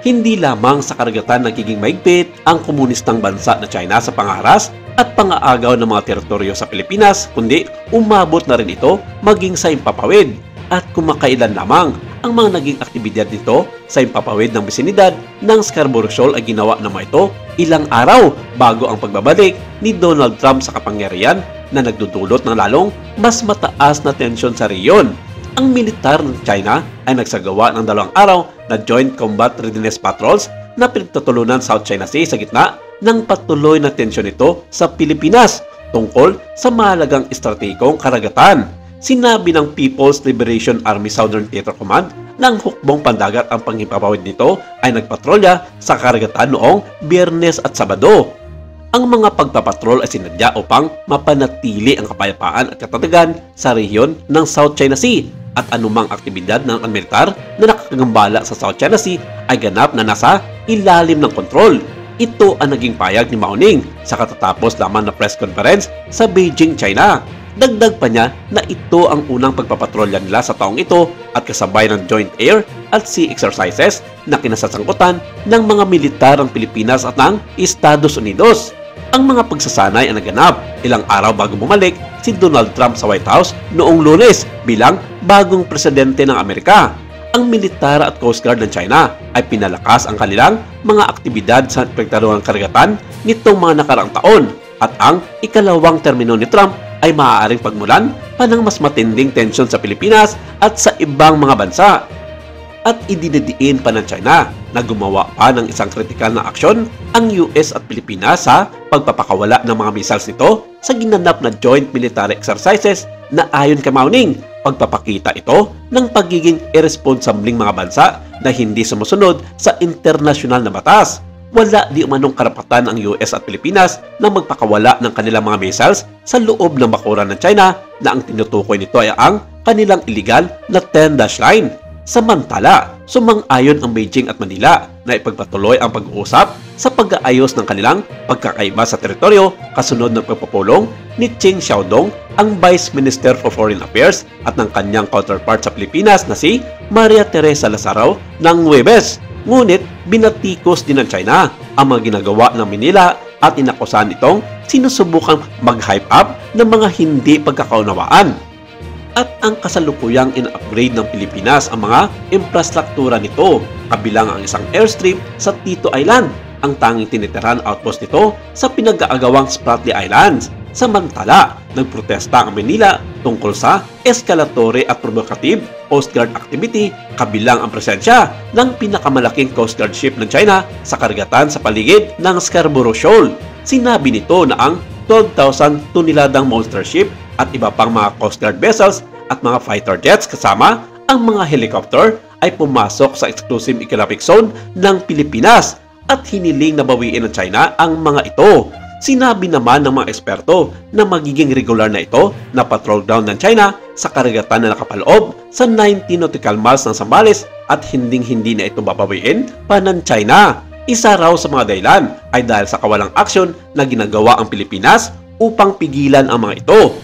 Hindi lamang sa karagatan nagiging mahigpit ang komunistang bansa na China sa pangaras at pangaagaw ng mga teritoryo sa Pilipinas, kundi umabot na rin ito maging sa impapawid. At kumakailan lamang ang mga naging aktibidad nito sa impapawid ng bisinidad ng Scarborough Shoal ay ginawa naman ito ilang araw bago ang pagbabalik ni Donald Trump sa kapangyarihan na nagdudulot ng lalong mas mataas na tensyon sa rehiyon. Ang militar ng China ay nagsagawa ng 2 araw na Joint Combat Readiness Patrols na pinagtutulunan South China Sea sa gitna ng patuloy na tensyon nito sa Pilipinas tungkol sa mahalagang estratehikong karagatan. Sinabi ng People's Liberation Army Southern Theater Command na ang hukbong pandagat ang panghimpapawid nito ay nagpatrolya sa karagatan noong Biyernes at Sabado. Ang mga pagpapatrol ay sinadya upang mapanatili ang kapayapaan at katatagan sa rehiyon ng South China Sea at anumang aktibidad ng militar na nakakagambala sa South China Sea ay ganap na nasa ilalim ng kontrol. Ito ang naging payag ni Mao Ning sa katatapos lamang na press conference sa Beijing, China. Dagdag pa niya na ito ang unang pagpapatrolya nila sa taong ito at kasabay ng joint air at sea exercises na kinasasangkutan ng mga militar ng Pilipinas at ng Estados Unidos. Ang mga pagsasanay ay naganap ilang araw bago bumalik si Donald Trump sa White House noong Lunes bilang bagong presidente ng Amerika. Ang militar at Coast Guard ng China ay pinalakas ang kanilang mga aktibidad sa pagtaruang karagatan nitong mga nakaraang taon at ang ikalawang termino ni Trump ay maaaring pagmulan pa ng mas matinding tensyon sa Pilipinas at sa ibang mga bansa. At idinidiin pa ng China na gumawa pa ng isang kritikal na aksyon ang US at Pilipinas sa pagpapakawala ng mga missiles nito sa ginanap na joint military exercises na ayon kay Mao Ning, pagpapakita ito ng pagiging irresponsabling mga bansa na hindi sumusunod sa internasyonal na batas. Wala di umanong karapatan ang US at Pilipinas na magpakawala ng kanilang mga missiles sa loob ng bakuran ng China na ang tinutukoy nito ay ang kanilang illegal na 10-dash line. Samantala, sumang-ayon ang Beijing at Manila na ipagpatuloy ang pag-uusap sa pag-aayos ng kanilang pagkakaiba sa teritoryo kasunod ng pagpupulong ni Cheng Xiaodong, ang Vice Minister for Foreign Affairs at ng kanyang counterpart sa Pilipinas na si Maria Teresa Lazaro ng Huwebes. Ngunit binatikos din ng China ang mga ginagawa ng Manila at inakusahan itong sinusubukang mag-hype up ng mga hindi pagkakaunawaan. At ang kasalukuyang in-upgrade ng Pilipinas ang mga infrastruktura nito, kabilang ang isang airstrip sa Tito Island, ang tanging tinitirahan outpost nito sa pinag-aagawang Spratly Islands. Samantala, nagprotesta ang Manila tungkol sa escalatory at provocative Coast Guard activity kabilang ang presensya ng pinakamalaking Coast Guard ship ng China sa karagatan sa paligid ng Scarborough Shoal. Sinabi nito na ang 12,000 toneladang monster ship at iba pang mga Coast Guard vessels at mga fighter jets kasama ang mga helicopter ay pumasok sa exclusive economic zone ng Pilipinas at hiniling na bawiin ng China ang mga ito. Sinabi naman ng mga eksperto na magiging regular na ito na patrol ground ng China sa karagatan na nakapaloob sa 19 nautical miles ng Zambales at hinding-hindi na ito babawiin pa ng China. Isa raw sa mga dahilan ay dahil sa kawalang aksyon na ginagawa ang Pilipinas upang pigilan ang mga ito.